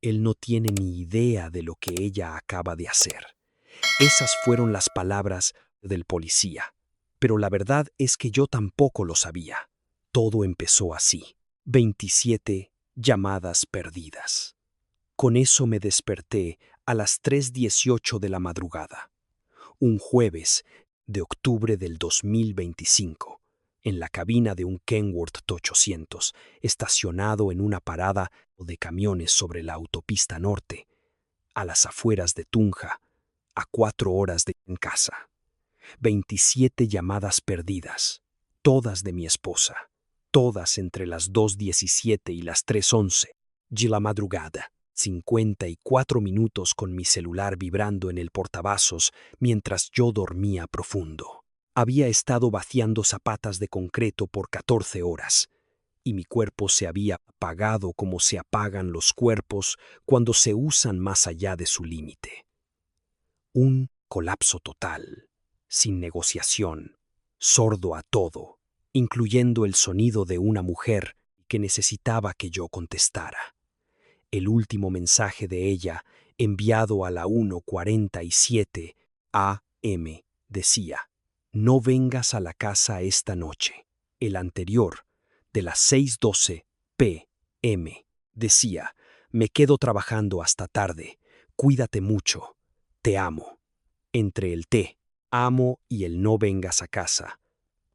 Él no tiene ni idea de lo que ella acaba de hacer. Esas fueron las palabras del policía. Pero la verdad es que yo tampoco lo sabía. Todo empezó así. 27 llamadas perdidas. Con eso me desperté a las 3:18 de la madrugada, un jueves de octubre del 2025, en la cabina de un Kenworth 800, estacionado en una parada de camiones sobre la autopista norte, a las afueras de Tunja, a 4 horas de en casa. 27 llamadas perdidas, todas de mi esposa, todas entre las 2:17 y las 3:11 de la madrugada. 54 minutos con mi celular vibrando en el portavasos mientras yo dormía profundo. Había estado vaciando zapatas de concreto por 14 horas y mi cuerpo se había apagado como se apagan los cuerpos cuando se usan más allá de su límite. Un colapso total, sin negociación, sordo a todo, incluyendo el sonido de una mujer que necesitaba que yo contestara. El último mensaje de ella, enviado a la 1:47 a.m., decía: «No vengas a la casa esta noche». El anterior, de las 6:12 p.m., decía: «Me quedo trabajando hasta tarde. Cuídate mucho. Te amo». Entre el te amo y el no vengas a casa,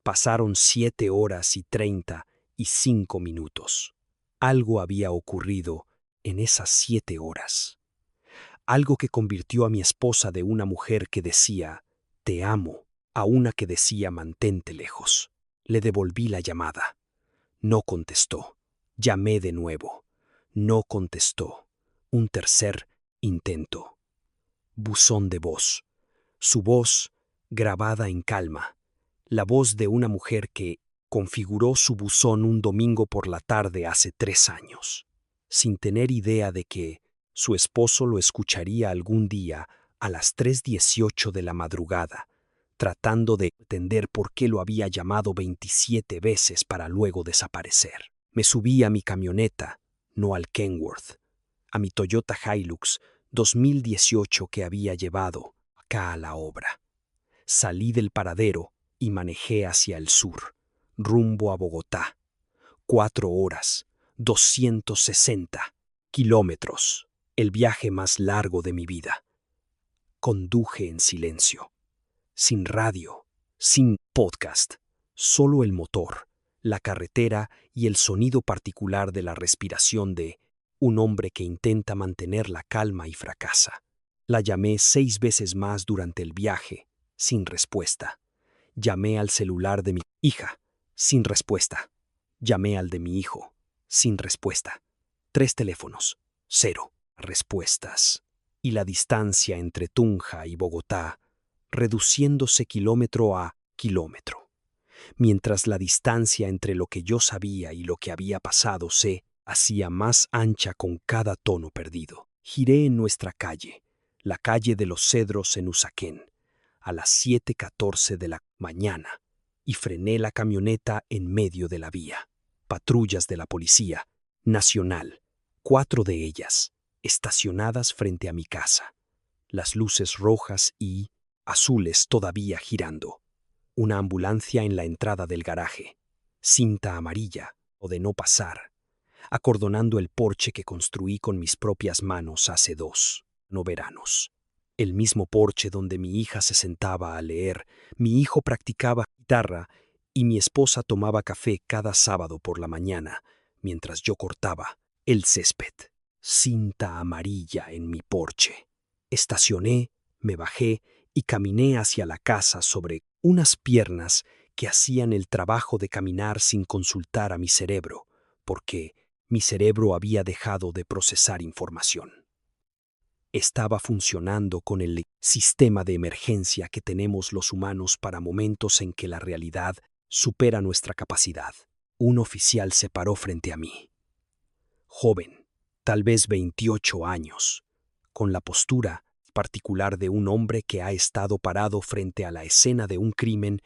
pasaron 7 horas y 35 minutos. Algo había ocurrido en esas 7 horas. Algo que convirtió a mi esposa de una mujer que decía «te amo» a una que decía «mantente lejos». Le devolví la llamada. No contestó. Llamé de nuevo. No contestó. Un tercer intento. Buzón de voz. Su voz grabada en calma. La voz de una mujer que configuró su buzón un domingo por la tarde hace 3 años, sin tener idea de que su esposo lo escucharía algún día a las 3:18 de la madrugada, tratando de entender por qué lo había llamado 27 veces para luego desaparecer. Me subí a mi camioneta, no al Kenworth, a mi Toyota Hilux 2018 que había llevado acá a la obra. Salí del paradero y manejé hacia el sur, rumbo a Bogotá. 4 horas, 260 kilómetros, el viaje más largo de mi vida. Conduje en silencio, sin radio, sin podcast, solo el motor, la carretera y el sonido particular de la respiración de un hombre que intenta mantener la calma y fracasa. La llamé 6 veces más durante el viaje, sin respuesta. Llamé al celular de mi hija, sin respuesta. Llamé al de mi hijo, sin respuesta. 3 teléfonos, 0 respuestas. Y la distancia entre Tunja y Bogotá, reduciéndose kilómetro a kilómetro. Mientras la distancia entre lo que yo sabía y lo que había pasado se hacía más ancha con cada tono perdido. Giré en nuestra calle, la calle de los Cedros en Usaquén, a las 7:14 de la mañana, y frené la camioneta en medio de la vía. Patrullas de la Policía Nacional, 4 de ellas, estacionadas frente a mi casa. Las luces rojas y azules todavía girando. Una ambulancia en la entrada del garaje. Cinta amarilla o de no pasar, acordonando el porche que construí con mis propias manos hace 2 veranos. El mismo porche donde mi hija se sentaba a leer, mi hijo practicaba guitarra y mi esposa tomaba café cada sábado por la mañana, mientras yo cortaba el césped. Cinta amarilla en mi porche. Estacioné, me bajé y caminé hacia la casa sobre unas piernas que hacían el trabajo de caminar sin consultar a mi cerebro, porque mi cerebro había dejado de procesar información. Estaba funcionando con el sistema de emergencia que tenemos los humanos para momentos en que la realidad supera nuestra capacidad. Un oficial se paró frente a mí. Joven, tal vez 28 años, con la postura particular de un hombre que ha estado parado frente a la escena de un crimen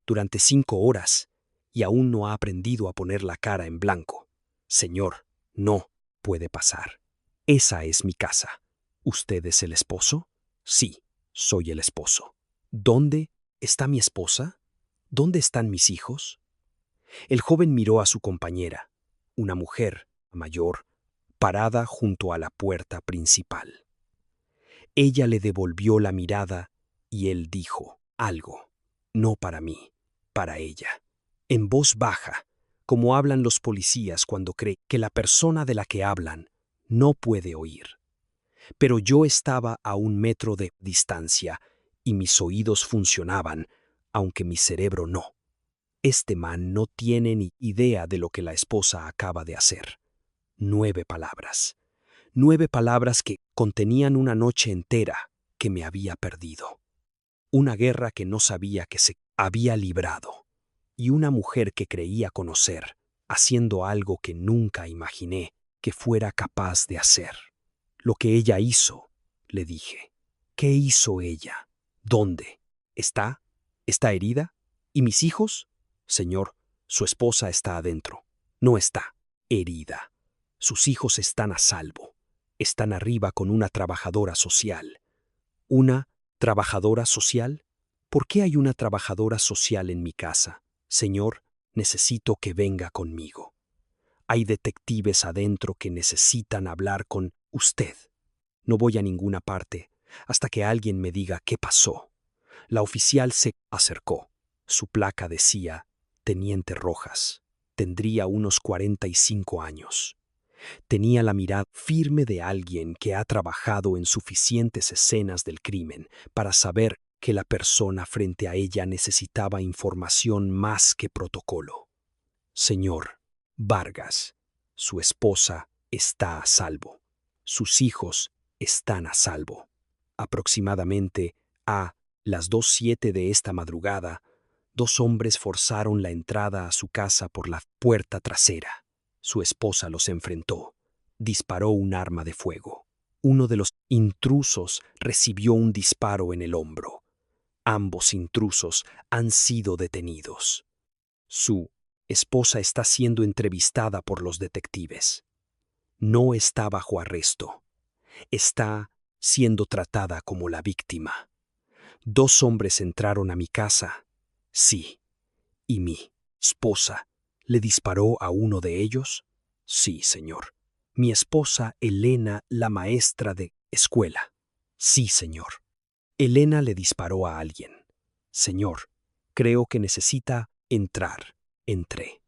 durante 5 horas y aún no ha aprendido a poner la cara en blanco. Señor, no puede pasar. Esa es mi casa. ¿Usted es el esposo? Sí, soy el esposo. ¿Dónde está mi esposa? ¿Dónde están mis hijos? El joven miró a su compañera, una mujer mayor, parada junto a la puerta principal. Ella le devolvió la mirada y él dijo algo, no para mí, para ella, en voz baja, como hablan los policías cuando creen que la persona de la que hablan no puede oír. Pero yo estaba a 1 metro de distancia y mis oídos funcionaban, aunque mi cerebro no. Este man no tiene ni idea de lo que la esposa acaba de hacer. 9 palabras. 9 palabras que contenían una noche entera que me había perdido. Una guerra que no sabía que se había librado. Y una mujer que creía conocer, haciendo algo que nunca imaginé que fuera capaz de hacer. Lo que ella hizo, le dije. ¿Qué hizo ella? ¿Dónde? ¿Está? ¿Está herida? ¿Y mis hijos? Señor, su esposa está adentro. No está herida. Sus hijos están a salvo. Están arriba con una trabajadora social. ¿Una trabajadora social? ¿Por qué hay una trabajadora social en mi casa? Señor, necesito que venga conmigo. Hay detectives adentro que necesitan hablar con usted. No voy a ninguna parte hasta que alguien me diga qué pasó. La oficial se acercó. Su placa decía Teniente Rojas. Tendría unos 45 años. Tenía la mirada firme de alguien que ha trabajado en suficientes escenas del crimen para saber que la persona frente a ella necesitaba información más que protocolo. Señor Vargas, su esposa está a salvo. Sus hijos están a salvo. Aproximadamente a las 2:07 de esta madrugada, 2 hombres forzaron la entrada a su casa por la puerta trasera. Su esposa los enfrentó. Disparó un arma de fuego. Uno de los intrusos recibió un disparo en el hombro. Ambos intrusos han sido detenidos. Su esposa está siendo entrevistada por los detectives. No está bajo arresto. Está siendo tratada como la víctima. 2 hombres entraron a mi casa. Sí. ¿Y mi esposa le disparó a uno de ellos? Sí, señor. Mi esposa Elena, la maestra de escuela. Sí, señor. Elena le disparó a alguien. Señor, creo que necesita entrar. Entré.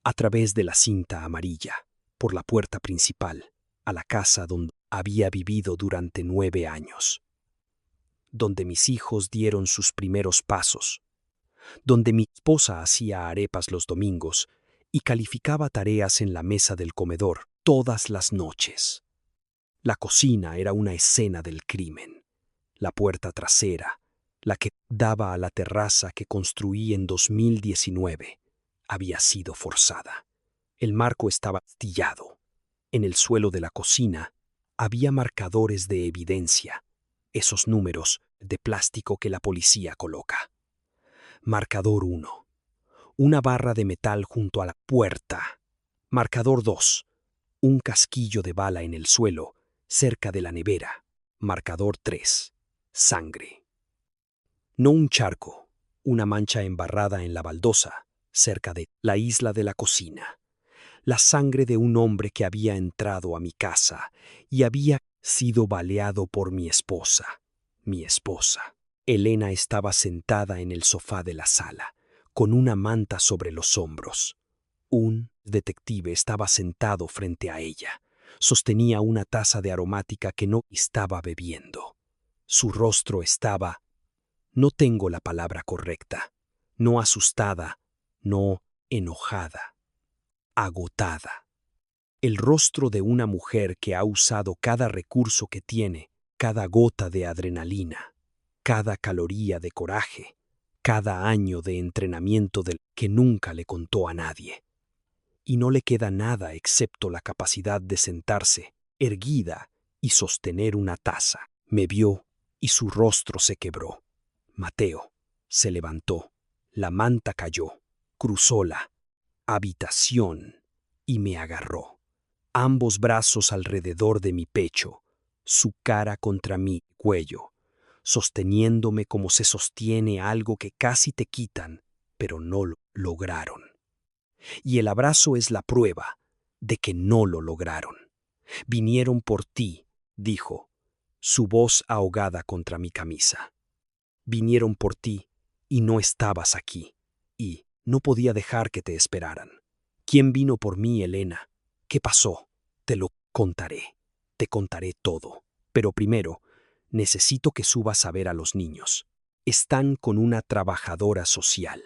A través de la cinta amarilla, por la puerta principal, a la casa donde había vivido durante 9 años. Donde mis hijos dieron sus primeros pasos. Donde mi esposa hacía arepas los domingos y calificaba tareas en la mesa del comedor todas las noches. La cocina era una escena del crimen. La puerta trasera, la que daba a la terraza que construí en 2019, había sido forzada. El marco estaba astillado. En el suelo de la cocina había marcadores de evidencia, esos números de plástico que la policía coloca. Marcador 1. Una barra de metal junto a la puerta. Marcador 2. Un casquillo de bala en el suelo, cerca de la nevera. Marcador 3. Sangre. No un charco, una mancha embarrada en la baldosa, cerca de la isla de la cocina. La sangre de un hombre que había entrado a mi casa y había sido baleado por mi esposa. Mi esposa. Elena estaba sentada en el sofá de la sala, con una manta sobre los hombros. Un detective estaba sentado frente a ella. Sostenía una taza de aromática que no estaba bebiendo. Su rostro estaba, no tengo la palabra correcta, no asustada, no enojada, agotada. El rostro de una mujer que ha usado cada recurso que tiene, cada gota de adrenalina, cada caloría de coraje, cada año de entrenamiento del que nunca le contó a nadie. Y no le queda nada excepto la capacidad de sentarse, erguida, y sostener una taza. Me vio y su rostro se quebró. Mateo se levantó, la manta cayó, cruzó la habitación y me agarró. ambos brazos alrededor de mi pecho, su cara contra mi cuello, sosteniéndome como se sostiene algo que casi te quitan, pero no lo lograron. Y el abrazo es la prueba de que no lo lograron. Vinieron por ti, dijo, su voz ahogada contra mi camisa. Vinieron por ti y no estabas aquí, y no podía dejar que te esperaran. ¿Quién vino por mí, Elena? ¿Qué pasó? Te lo contaré. Te contaré todo. Pero primero, necesito que subas a ver a los niños. Están con una trabajadora social.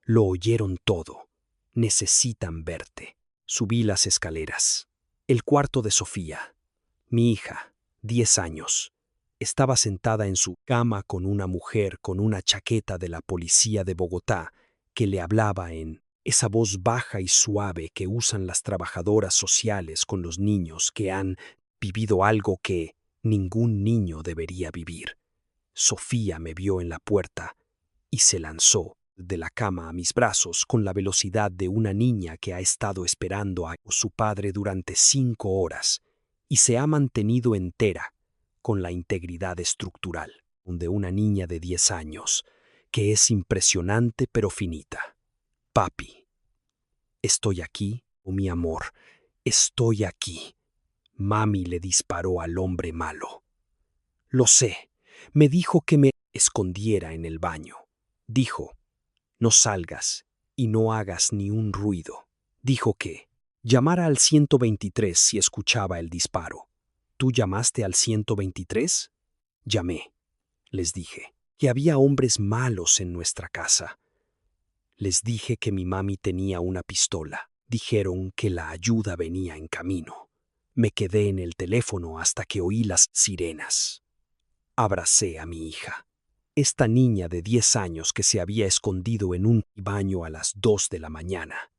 Lo oyeron todo. Necesitan verte. Subí las escaleras. El cuarto de Sofía. Mi hija, 10 años. Estaba sentada en su cama con una mujer con una chaqueta de la policía de Bogotá que le hablaba en esa voz baja y suave que usan las trabajadoras sociales con los niños que han vivido algo que ningún niño debería vivir. Sofía me vio en la puerta y se lanzó de la cama a mis brazos con la velocidad de una niña que ha estado esperando a su padre durante 5 horas y se ha mantenido entera con la integridad estructural de una niña de 10 años, que es impresionante pero finita. Papi, estoy aquí, oh mi amor, estoy aquí. Mami le disparó al hombre malo. Lo sé, me dijo que me escondiera en el baño. Dijo, no salgas y no hagas ni un ruido. Dijo que llamara al 123 si escuchaba el disparo. ¿Tú llamaste al 123? Llamé. Les dije que había hombres malos en nuestra casa. Les dije que mi mami tenía una pistola. Dijeron que la ayuda venía en camino. Me quedé en el teléfono hasta que oí las sirenas. Abracé a mi hija, esta niña de 10 años que se había escondido en un baño a las 2 de la mañana.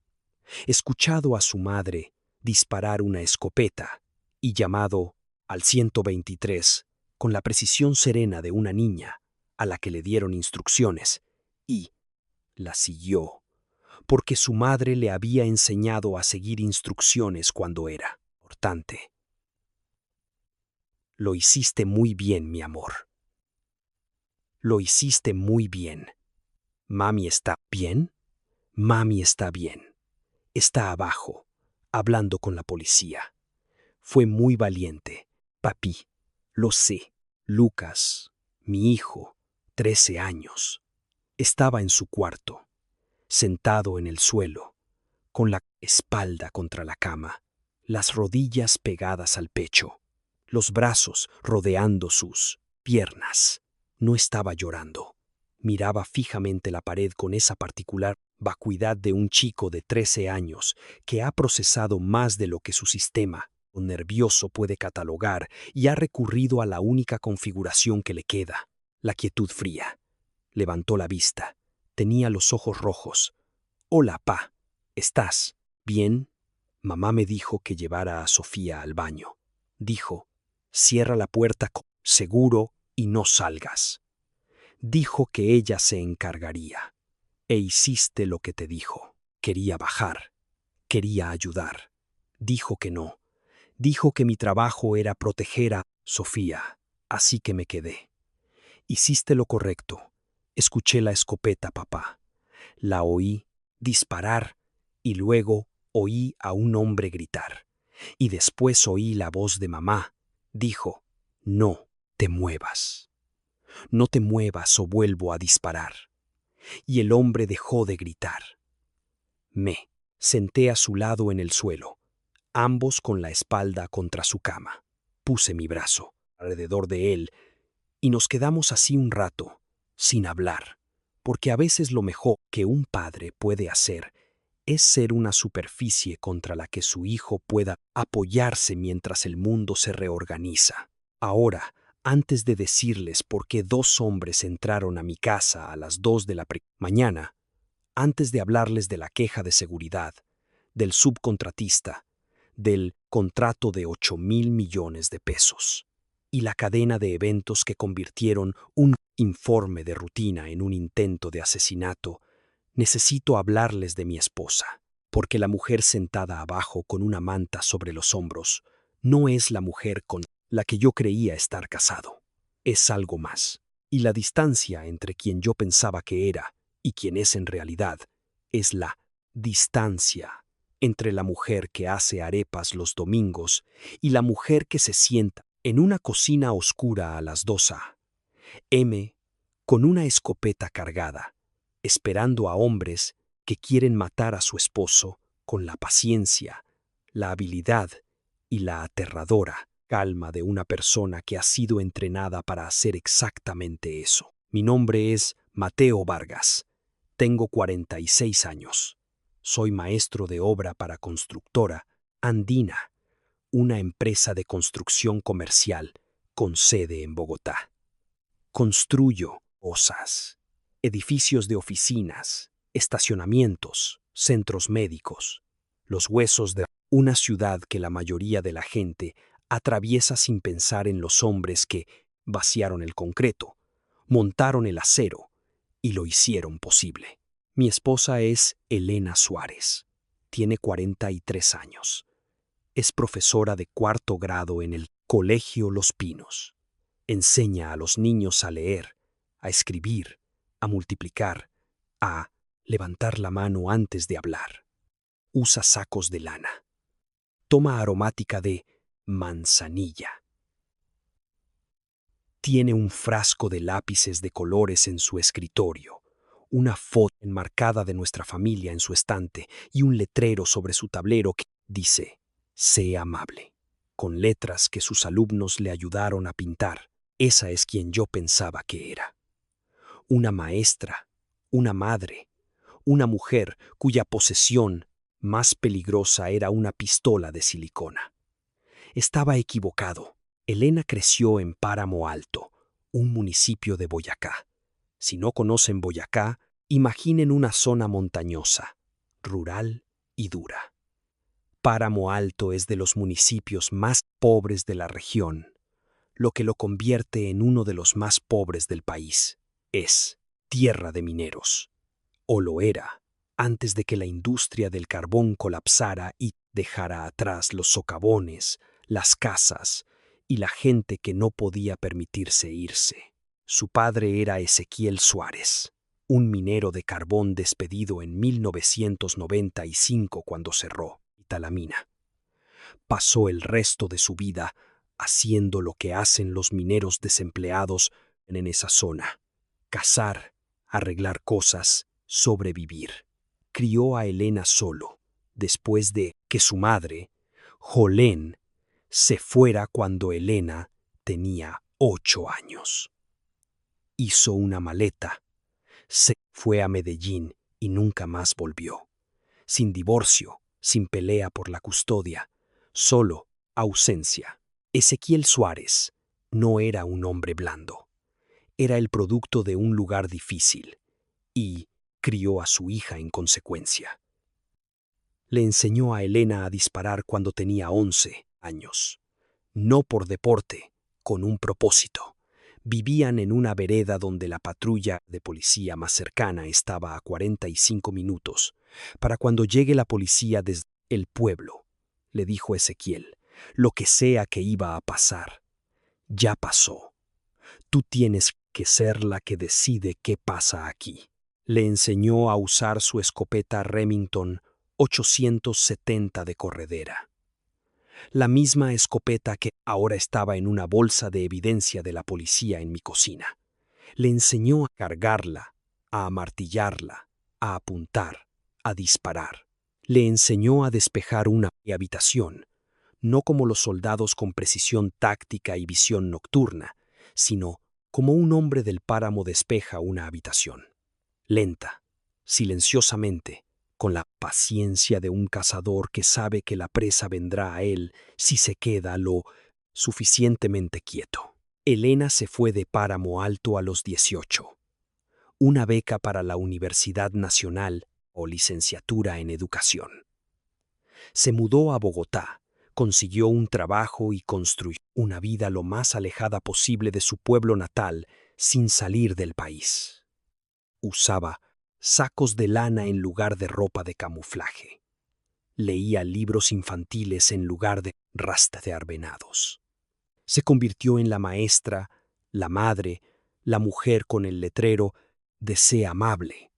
Escuchado a su madre disparar una escopeta y llamado al 123 con la precisión serena de una niña a la que le dieron instrucciones, y la siguió, porque su madre le había enseñado a seguir instrucciones cuando era importante. Lo hiciste muy bien, mi amor. Lo hiciste muy bien. ¿Mami está bien? Mami está bien. Está abajo, hablando con la policía. Fue muy valiente, papi. Lo sé. Lucas, mi hijo, 13 años, estaba en su cuarto, sentado en el suelo, con la espalda contra la cama, las rodillas pegadas al pecho, los brazos rodeando sus piernas. No estaba llorando. Miraba fijamente la pared con esa particular vacuidad de un chico de 13 años que ha procesado más de lo que su sistema nervioso puede catalogar y ha recurrido a la única configuración que le queda, la quietud fría. Levantó la vista. Tenía los ojos rojos. Hola, pa. ¿Estás bien? Mamá me dijo que llevara a Sofía al baño. Dijo, cierra la puerta seguro y no salgas. Dijo que ella se encargaría. E hiciste lo que te dijo. Quería bajar. Quería ayudar. Dijo que no. Dijo que mi trabajo era proteger a Sofía. Así que me quedé. Hiciste lo correcto. Escuché la escopeta, papá. La oí disparar y luego oí a un hombre gritar. Y después oí la voz de mamá. Dijo, no te muevas. No te muevas o vuelvo a disparar. Y el hombre dejó de gritar. Me senté a su lado en el suelo, ambos con la espalda contra su cama. Puse mi brazo alrededor de él y nos quedamos así un rato, sin hablar, porque a veces lo mejor que un padre puede hacer es ser una superficie contra la que su hijo pueda apoyarse mientras el mundo se reorganiza. Ahora, antes de decirles por qué 2 hombres entraron a mi casa a las 2 de la mañana, antes de hablarles de la queja de seguridad, del subcontratista, del contrato de 8.000 millones de pesos y la cadena de eventos que convirtieron un informe de rutina en un intento de asesinato, necesito hablarles de mi esposa, porque la mujer sentada abajo con una manta sobre los hombros no es la mujer con la que yo creía estar casado. Es algo más. Y la distancia entre quien yo pensaba que era y quien es en realidad es la distancia entre la mujer que hace arepas los domingos y la mujer que se sienta en una cocina oscura a las 2 a.m. con una escopeta cargada, esperando a hombres que quieren matar a su esposo con la paciencia, la habilidad y la aterradora calma de una persona que ha sido entrenada para hacer exactamente eso. Mi nombre es Mateo Vargas. Tengo 46 años. Soy maestro de obra para Constructora Andina, una empresa de construcción comercial con sede en Bogotá. Construyo cosas, edificios de oficinas, estacionamientos, centros médicos, los huesos de una ciudad que la mayoría de la gente atraviesa sin pensar en los hombres que vaciaron el concreto, montaron el acero y lo hicieron posible. Mi esposa es Elena Suárez. Tiene 43 años. Es profesora de 4º grado en el Colegio Los Pinos. Enseña a los niños a leer, a escribir, a multiplicar, a levantar la mano antes de hablar. Usa sacos de lana. Toma aromática de manzanilla. Tiene un frasco de lápices de colores en su escritorio, una foto enmarcada de nuestra familia en su estante y un letrero sobre su tablero que dice, «Sé amable», con letras que sus alumnos le ayudaron a pintar. Esa es quien yo pensaba que era. Una maestra, una madre, una mujer cuya posesión más peligrosa era una pistola de silicona. Estaba equivocado. Elena creció en Páramo Alto, un municipio de Boyacá. Si no conocen Boyacá, imaginen una zona montañosa, rural y dura. Páramo Alto es de los municipios más pobres de la región, lo que lo convierte en uno de los más pobres del país. Es tierra de mineros, o lo era, antes de que la industria del carbón colapsara y dejara atrás los socavones, las casas y la gente que no podía permitirse irse. Su padre era Ezequiel Suárez, un minero de carbón despedido en 1995 cuando cerró la mina. Pasó el resto de su vida haciendo lo que hacen los mineros desempleados en esa zona: cazar, arreglar cosas, sobrevivir. Crió a Elena solo, después de que su madre, Jolén, se fuera cuando Elena tenía 8 años. Hizo una maleta, se fue a Medellín y nunca más volvió. Sin divorcio, sin pelea por la custodia, solo ausencia. Ezequiel Suárez no era un hombre blando. Era el producto de un lugar difícil y crió a su hija en consecuencia. Le enseñó a Elena a disparar cuando tenía 11 años. No por deporte, con un propósito. Vivían en una vereda donde la patrulla de policía más cercana estaba a 45 minutos. Para cuando llegue la policía desde el pueblo, le dijo Ezequiel, lo que sea que iba a pasar, ya pasó. Tú tienes que ser la que decide qué pasa aquí. Le enseñó a usar su escopeta Remington 870 de corredera. La misma escopeta que ahora estaba en una bolsa de evidencia de la policía en mi cocina. Le enseñó a cargarla, a amartillarla, a apuntar, a disparar. Le enseñó a despejar una habitación, no como los soldados con precisión táctica y visión nocturna, sino como un hombre del páramo despeja una habitación. Lenta, silenciosamente, con la paciencia de un cazador que sabe que la presa vendrá a él si se queda lo suficientemente quieto. Elena se fue de Páramo Alto a los 18. Una beca para la Universidad Nacional o licenciatura en educación. Se mudó a Bogotá, consiguió un trabajo y construyó una vida lo más alejada posible de su pueblo natal sin salir del país. Usaba sacos de lana en lugar de ropa de camuflaje. Leía libros infantiles en lugar de rastrear venados. Se convirtió en la maestra, la madre, la mujer con el letrero «Desea amable»,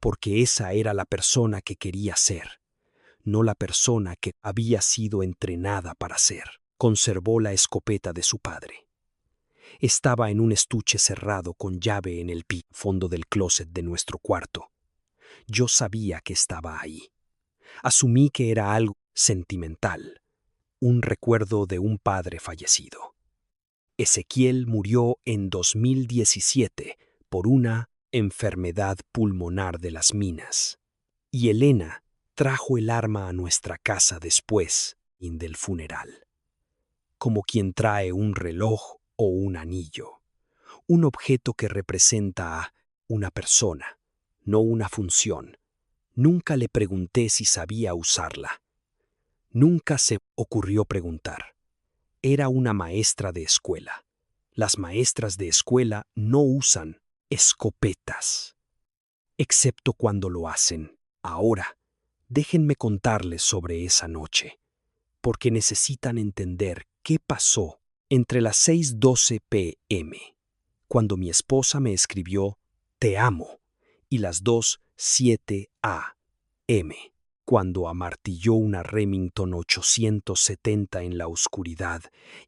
porque esa era la persona que quería ser, no la persona que había sido entrenada para ser. Conservó la escopeta de su padre. Estaba en un estuche cerrado con llave en el fondo del closet de nuestro cuarto. Yo sabía que estaba ahí. Asumí que era algo sentimental, un recuerdo de un padre fallecido. Ezequiel murió en 2017 por una enfermedad pulmonar de las minas. Y Elena trajo el arma a nuestra casa después del funeral, como quien trae un reloj o un anillo, un objeto que representa a una persona, no una función. Nunca le pregunté si sabía usarla. Nunca se ocurrió preguntar. Era una maestra de escuela. Las maestras de escuela no usan escopetas, excepto cuando lo hacen. Ahora, déjenme contarles sobre esa noche, porque necesitan entender qué pasó entre las 6:12 p.m., cuando mi esposa me escribió «Te amo», y las 2:07 a.m., cuando amartilló una Remington 870 en la oscuridad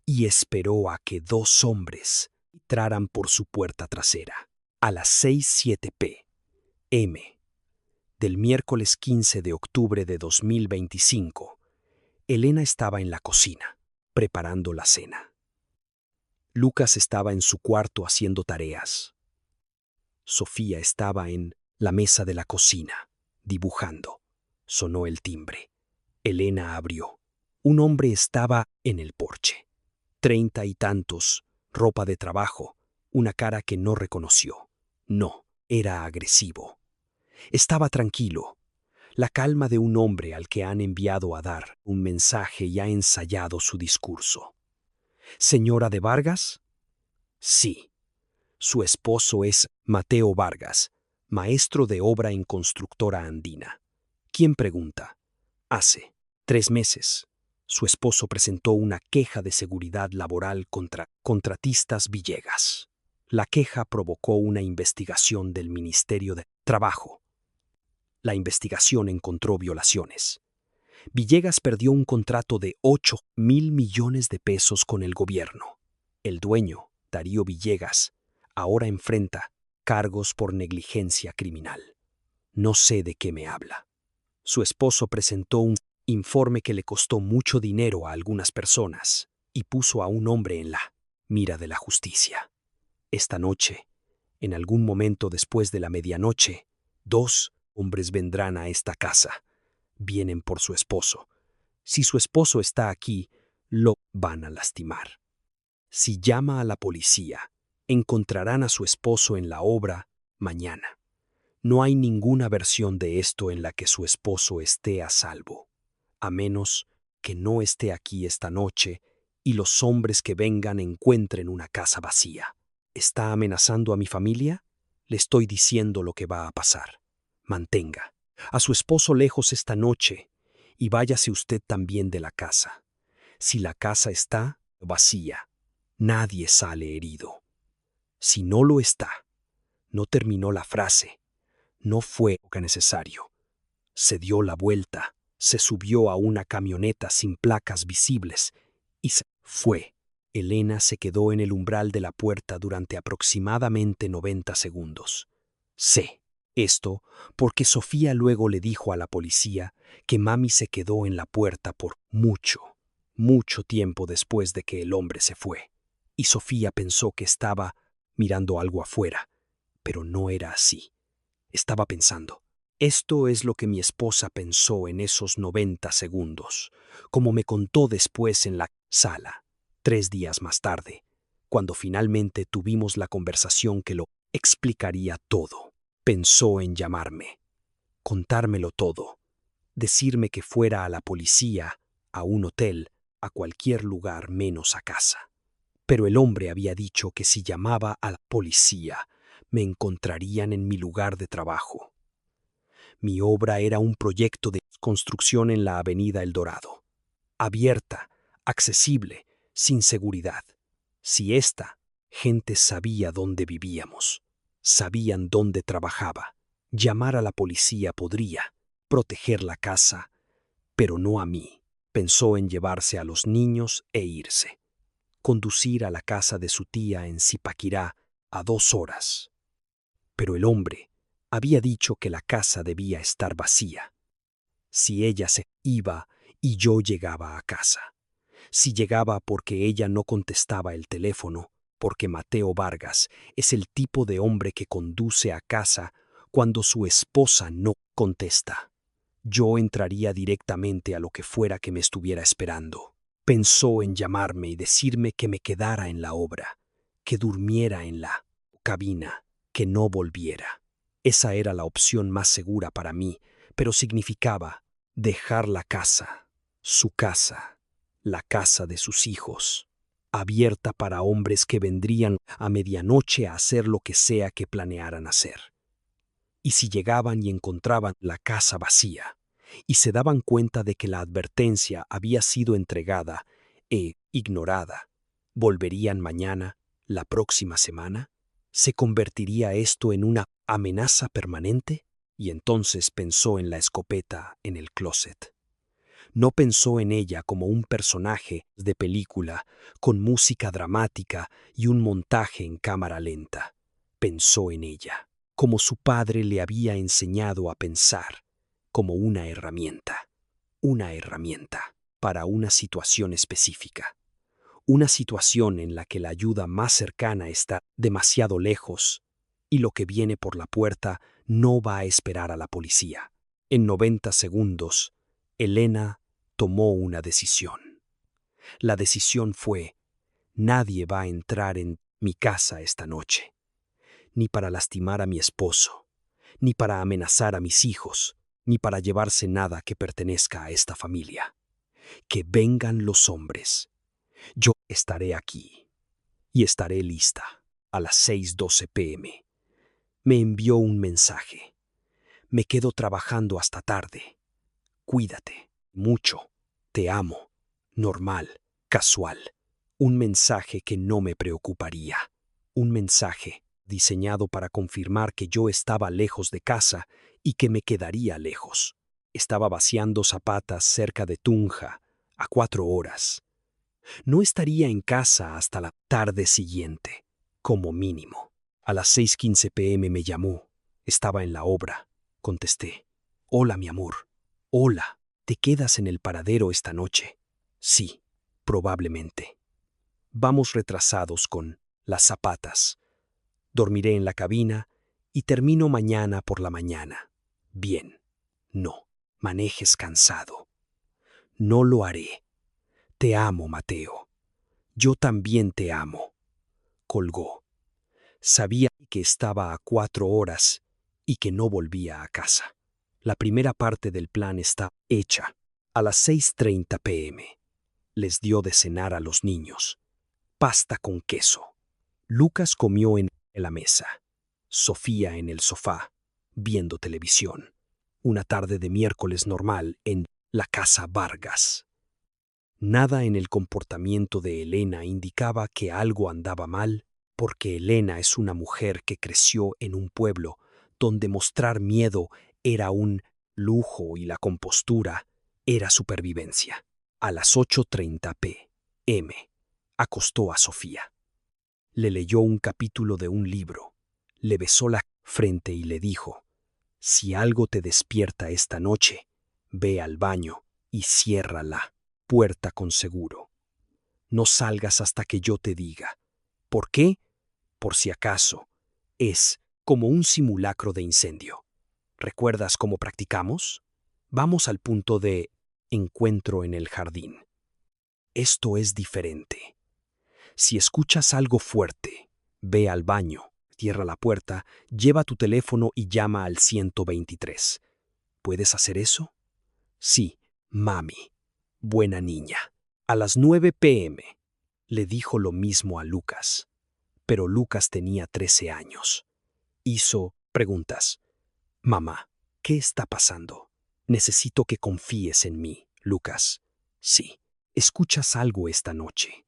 y esperó a que dos hombres entraran por su puerta trasera. A las 6:07 p.m. del miércoles 15 de octubre de 2025, Elena estaba en la cocina, preparando la cena. Lucas estaba en su cuarto haciendo tareas. Sofía estaba en la mesa de la cocina, dibujando. Sonó el timbre. Elena abrió. Un hombre estaba en el porche. 30 y tantos, ropa de trabajo, una cara que no reconoció. No, era agresivo. Estaba tranquilo. La calma de un hombre al que han enviado a dar un mensaje y ha ensayado su discurso. ¿Señora de Vargas? Sí. Su esposo es Mateo Vargas, maestro de obra en Constructora Andina. ¿Quién pregunta? Hace 3 meses, su esposo presentó una queja de seguridad laboral contra contratistas Villegas. La queja provocó una investigación del Ministerio de Trabajo. La investigación encontró violaciones. Villegas perdió un contrato de 8.000 millones de pesos con el gobierno. El dueño, Darío Villegas, ahora enfrenta cargos por negligencia criminal. No sé de qué me habla. Su esposo presentó un informe que le costó mucho dinero a algunas personas y puso a un hombre en la mira de la justicia. Esta noche, en algún momento después de la medianoche, 2 hombres vendrán a esta casa. Vienen por su esposo. Si su esposo está aquí, lo van a lastimar. Si llama a la policía, encontrarán a su esposo en la obra mañana. No hay ninguna versión de esto en la que su esposo esté a salvo, a menos que no esté aquí esta noche y los hombres que vengan encuentren una casa vacía. ¿Está amenazando a mi familia? Le estoy diciendo lo que va a pasar. Mantenga a su esposo lejos esta noche y váyase usted también de la casa. Si la casa está vacía, nadie sale herido. Si no lo está, no terminó la frase. No fue necesario. Se dio la vuelta, se subió a una camioneta sin placas visibles y se fue. Elena se quedó en el umbral de la puerta durante aproximadamente 90 segundos. Sé esto porque Sofía luego le dijo a la policía que mami se quedó en la puerta por mucho tiempo después de que el hombre se fue. Y Sofía pensó que estaba mirando algo afuera, pero no era así. Estaba pensando. Esto es lo que mi esposa pensó en esos 90 segundos, como me contó después en la sala, 3 días más tarde, cuando finalmente tuvimos la conversación que lo explicaría todo. Pensó en llamarme, contármelo todo, decirme que fuera a la policía, a un hotel, a cualquier lugar menos a casa. Pero el hombre había dicho que si llamaba a la policía, me encontrarían en mi lugar de trabajo. Mi obra era un proyecto de construcción en la avenida El Dorado. Abierta, accesible, sin seguridad. Si esta gente sabía dónde vivíamos, sabían dónde trabajaba, llamar a la policía podría, proteger la casa, pero no a mí. Pensó en llevarse a los niños e irse. Conducir a la casa de su tía en Zipaquirá a 2 horas. Pero el hombre había dicho que la casa debía estar vacía. Si ella se iba y yo llegaba a casa. Si llegaba porque ella no contestaba el teléfono, porque Mateo Vargas es el tipo de hombre que conduce a casa cuando su esposa no contesta. Yo entraría directamente a lo que fuera que me estuviera esperando. Pensó en llamarme y decirme que me quedara en la obra, que durmiera en la cabina, que no volviera. Esa era la opción más segura para mí, pero significaba dejar la casa, su casa, la casa de sus hijos, abierta para hombres que vendrían a medianoche a hacer lo que sea que planearan hacer. Y si llegaban y encontraban la casa vacía, y se daban cuenta de que la advertencia había sido entregada e ignorada, ¿volverían mañana, la próxima semana? ¿Se convertiría esto en una amenaza permanente? Y entonces pensó en la escopeta en el closet. No pensó en ella como un personaje de película, con música dramática y un montaje en cámara lenta. Pensó en ella, como su padre le había enseñado a pensar, como una herramienta para una situación específica. Una situación en la que la ayuda más cercana está demasiado lejos y lo que viene por la puerta no va a esperar a la policía. En 90 segundos, Elena tomó una decisión. La decisión fue: nadie va a entrar en mi casa esta noche, ni para lastimar a mi esposo, ni para amenazar a mis hijos, ni para llevarse nada que pertenezca a esta familia. Que vengan los hombres. Yo estaré aquí y estaré lista a las 6:12 p.m. Me envió un mensaje. Me quedo trabajando hasta tarde. Cuídate mucho. Te amo. Normal, casual. Un mensaje que no me preocuparía. Un mensaje diseñado para confirmar que yo estaba lejos de casa y que me quedaría lejos. Estaba vaciando zapatas cerca de Tunja, a 4 horas. No estaría en casa hasta la tarde siguiente, como mínimo. A las 6:15 p.m. me llamó. Estaba en la obra. Contesté. Hola, mi amor. Hola. ¿Te quedas en el paradero esta noche? Sí, probablemente. Vamos retrasados con las zapatas. Dormiré en la cabina y termino mañana por la mañana. Bien. No, manejes cansado. No lo haré. Te amo, Mateo. Yo también te amo. Colgó. Sabía que estaba a 4 horas y que no volvía a casa. La primera parte del plan está hecha. A las 6:30 p.m. les dio de cenar a los niños. Pasta con queso. Lucas comió en la mesa. Sofía en el sofá, viendo televisión. Una tarde de miércoles normal en la casa Vargas. Nada en el comportamiento de Elena indicaba que algo andaba mal, porque Elena es una mujer que creció en un pueblo donde mostrar miedo era un lujo y la compostura era supervivencia. A las 8:30 p.m. acostó a Sofía. Le leyó un capítulo de un libro, le besó la frente y le dijo: si algo te despierta esta noche, ve al baño y cierra la puerta con seguro. No salgas hasta que yo te diga. ¿Por qué? Por si acaso. Es como un simulacro de incendio. ¿Recuerdas cómo practicamos? Vamos al punto de encuentro en el jardín. Esto es diferente. Si escuchas algo fuerte, ve al baño, cierra la puerta, lleva tu teléfono y llama al 123. ¿Puedes hacer eso? Sí, mami. Buena niña. A las 9 p.m. le dijo lo mismo a Lucas, pero Lucas tenía 13 años. Hizo preguntas. Mamá, ¿Qué está pasando? Necesito que confíes en mí, Lucas. Sí, escuchas algo esta noche.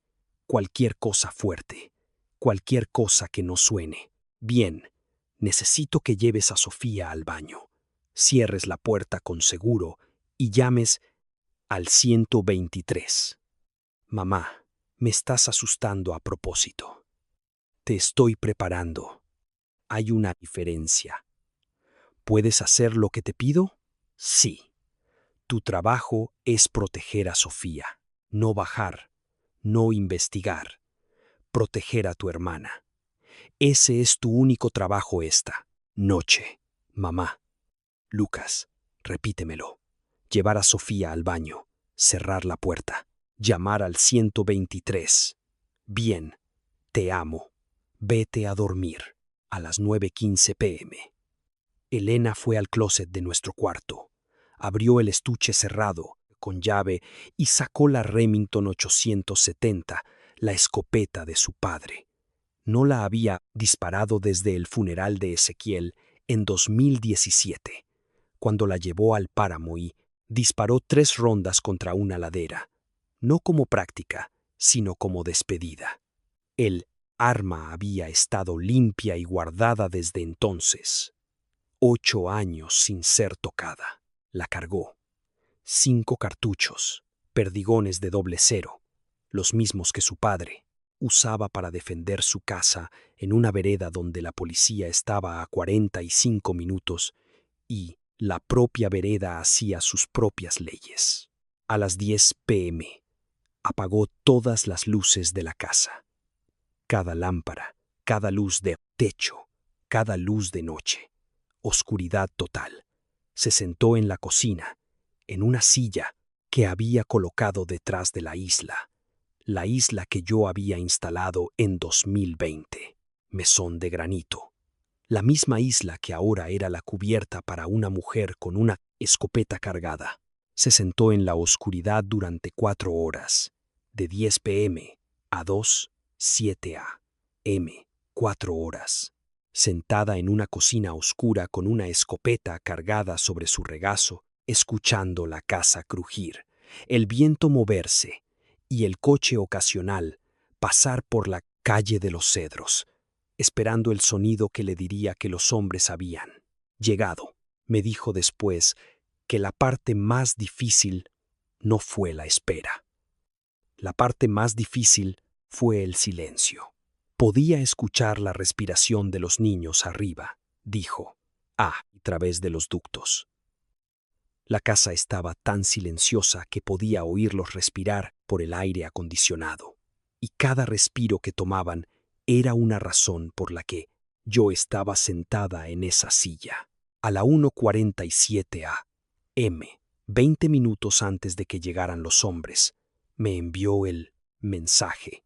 Cualquier cosa fuerte. Cualquier cosa que no suene. Bien, necesito que lleves a Sofía al baño. Cierres la puerta con seguro y llames al 123. Mamá, me estás asustando a propósito. Te estoy preparando. Hay una diferencia. ¿Puedes hacer lo que te pido? Sí. Tu trabajo es proteger a Sofía, no bajar, no investigar, proteger a tu hermana. Ese es tu único trabajo esta noche, mamá. Lucas, repítemelo. Llevar a Sofía al baño, cerrar la puerta, llamar al 123. Bien, te amo. Vete a dormir. A las 9:15 p.m. Elena fue al closet de nuestro cuarto, abrió el estuche cerrado con llave y sacó la Remington 870, la escopeta de su padre. No la había disparado desde el funeral de Ezequiel en 2017, cuando la llevó al páramo y disparó 3 rondas contra una ladera, no como práctica, sino como despedida. El arma había estado limpia y guardada desde entonces. 8 años sin ser tocada. La cargó. 5 cartuchos, perdigones de .00, los mismos que su padre usaba para defender su casa en una vereda donde la policía estaba a 45 minutos y la propia vereda hacía sus propias leyes. A las 10 p.m. apagó todas las luces de la casa. Cada lámpara, cada luz de techo, cada luz de noche. Oscuridad total. Se sentó en la cocina, en una silla que había colocado detrás de la isla que yo había instalado en 2020, mesón de granito. La misma isla que ahora era la cubierta para una mujer con una escopeta cargada. Se sentó en la oscuridad durante 4 horas, de 10 p.m. a 7 a.m., 4 horas. Sentada en una cocina oscura con una escopeta cargada sobre su regazo, escuchando la casa crujir, el viento moverse y el coche ocasional pasar por la calle de los Cedros, esperando el sonido que le diría que los hombres habían llegado. Me dijo después que la parte más difícil no fue la espera. La parte más difícil fue el silencio. Podía escuchar la respiración de los niños arriba, dijo, a través de los ductos. La casa estaba tan silenciosa que podía oírlos respirar por el aire acondicionado, y cada respiro que tomaban era una razón por la que yo estaba sentada en esa silla. A la 1:47 a.m., 20 minutos antes de que llegaran los hombres, me envió el mensaje.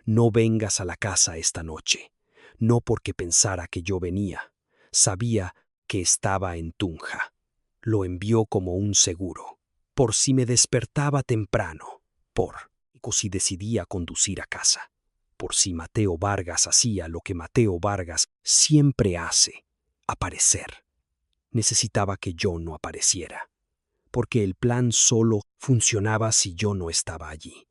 No vengas a la casa esta noche. No porque pensara que yo venía. Sabía que estaba en Tunja. Lo envió como un seguro. Por si me despertaba temprano. Por si decidía conducir a casa. Por si Mateo Vargas hacía lo que Mateo Vargas siempre hace, aparecer. Necesitaba que yo no apareciera. Porque el plan solo funcionaba si yo no estaba allí.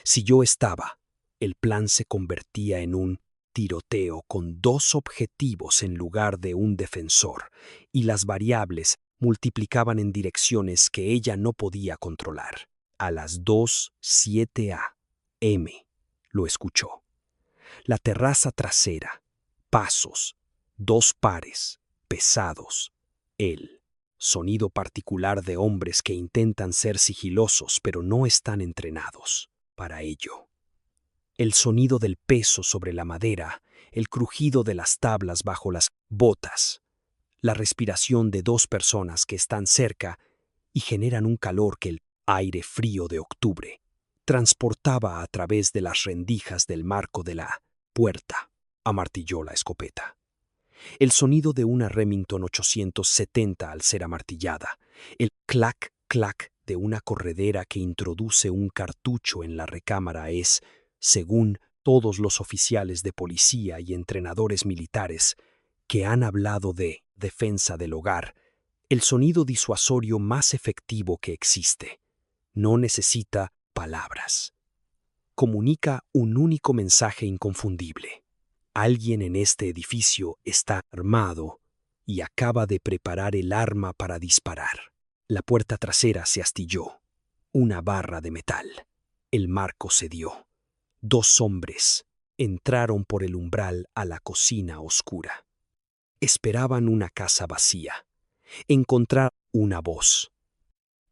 Si yo estaba, el plan se convertía en un tiroteo con 2 objetivos en lugar de un defensor, y las variables multiplicaban en direcciones que ella no podía controlar. A las 2:07 a.m. lo escuchó. La terraza trasera, pasos, 2 pares, pesados, el sonido particular de hombres que intentan ser sigilosos pero no están entrenados para ello. El sonido del peso sobre la madera, el crujido de las tablas bajo las botas, la respiración de 2 personas que están cerca y generan un calor que el aire frío de octubre transportaba a través de las rendijas del marco de la puerta. Amartilló la escopeta. El sonido de una Remington 870 al ser amartillada, el clac, clac de una corredera que introduce un cartucho en la recámara es, según todos los oficiales de policía y entrenadores militares que han hablado de defensa del hogar, el sonido disuasorio más efectivo que existe. No necesita palabras. Comunica un único mensaje inconfundible. Alguien en este edificio está armado y acaba de preparar el arma para disparar. La puerta trasera se astilló. Una barra de metal. El marco cedió. 2 hombres entraron por el umbral a la cocina oscura. Esperaban una casa vacía. Encontrar una voz.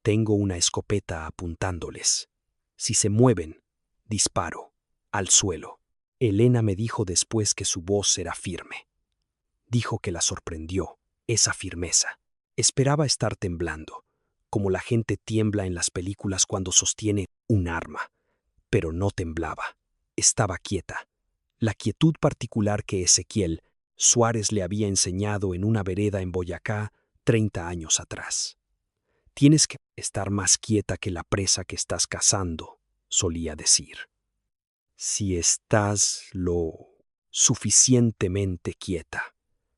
Tengo una escopeta apuntándoles. Si se mueven, disparo. Al suelo. Elena me dijo después que su voz era firme. Dijo que la sorprendió, esa firmeza. Esperaba estar temblando, como la gente tiembla en las películas cuando sostiene un arma. Pero no temblaba. Estaba quieta. La quietud particular que Ezequiel Suárez le había enseñado en una vereda en Boyacá 30 años atrás. Tienes que estar más quieta que la presa que estás cazando, solía decir. Si estás lo suficientemente quieta,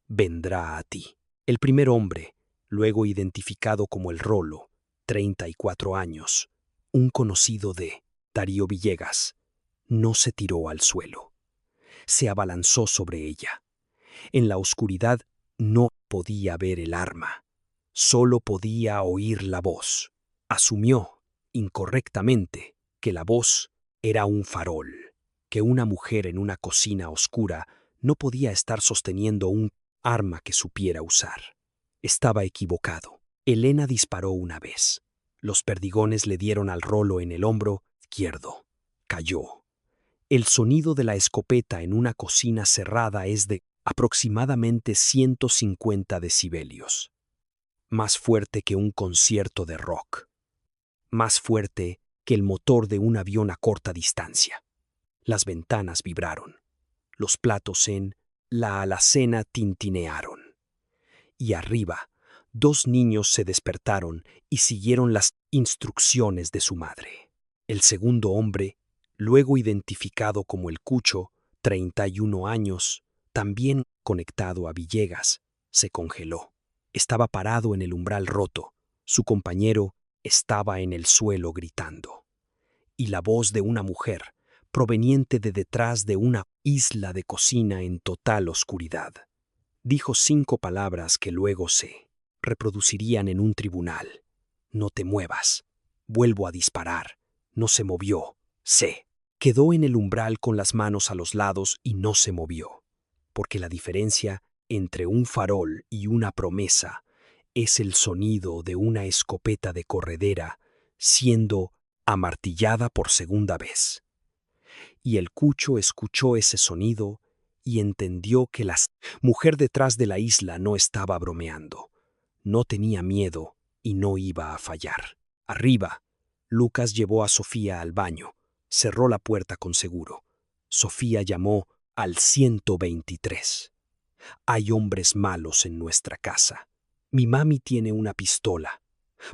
vendrá a ti. El primer hombre, luego identificado como el Rolo, 34 años, un conocido de Darío Villegas, no se tiró al suelo. Se abalanzó sobre ella. En la oscuridad no podía ver el arma. Solo podía oír la voz. Asumió, incorrectamente, que la voz era un farol, que una mujer en una cocina oscura no podía estar sosteniendo un arma que supiera usar. Estaba equivocado. Elena disparó una vez. Los perdigones le dieron al Rolo en el hombro izquierdo. Cayó. El sonido de la escopeta en una cocina cerrada es de aproximadamente 150 decibelios. Más fuerte que un concierto de rock. Más fuerte que el motor de un avión a corta distancia. Las ventanas vibraron. Los platos en la alacena tintinearon. Y arriba, 2 niños se despertaron y siguieron las instrucciones de su madre. El segundo hombre, luego identificado como el Cucho, 31 años, también conectado a Villegas, se congeló. Estaba parado en el umbral roto. Su compañero estaba en el suelo gritando. Y la voz de una mujer, proveniente de detrás de una isla de cocina en total oscuridad, dijo 5 palabras que luego se reproducirían en un tribunal. No te muevas. Vuelvo a disparar. No se movió. Se quedó en el umbral con las manos a los lados y no se movió. Porque la diferencia entre un farol y una promesa es el sonido de una escopeta de corredera siendo amartillada por segunda vez. Y el Cucho escuchó ese sonido y entendió que la mujer detrás de la isla no estaba bromeando. No tenía miedo y no iba a fallar. Arriba, Lucas llevó a Sofía al baño. Cerró la puerta con seguro. Sofía llamó al 123. Hay hombres malos en nuestra casa. Mi mami tiene una pistola.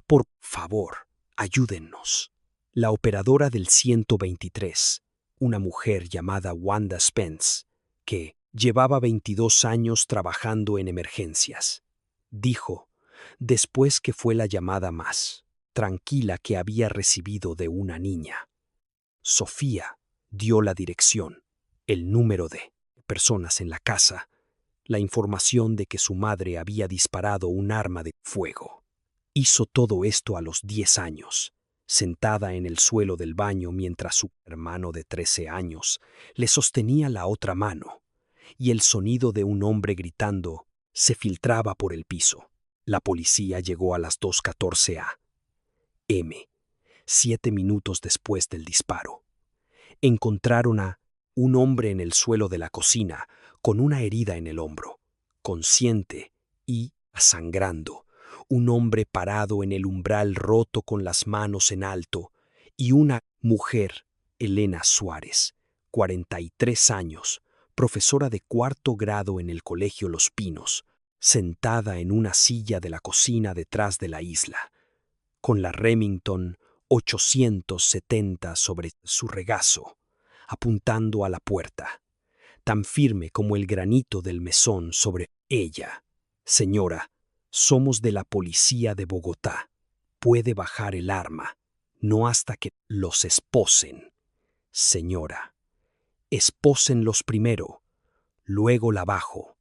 Por favor, ayúdennos. La operadora del 123, una mujer llamada Wanda Spence, que llevaba 22 años trabajando en emergencias, dijo, después que fue la llamada más tranquila que había recibido de una niña. Sofía dio la dirección, el número de personas en la casa, la información de que su madre había disparado un arma de fuego. Hizo todo esto a los 10 años, sentada en el suelo del baño mientras su hermano de 13 años le sostenía la otra mano, y el sonido de un hombre gritando se filtraba por el piso. La policía llegó a las 2:14 a.m., 7 minutos después del disparo. Encontraron a un hombre en el suelo de la cocina con una herida en el hombro, consciente y sangrando. Un hombre parado en el umbral roto con las manos en alto y una mujer, Elena Suárez, 43 años, profesora de 4º grado en el Colegio Los Pinos, sentada en una silla de la cocina detrás de la isla, con la Remington 870 sobre su regazo, apuntando a la puerta, tan firme como el granito del mesón sobre ella. Señora, Somos de la policía de Bogotá. Puede bajar el arma, no hasta que los esposen. Señora, espósenlos primero, luego la bajo.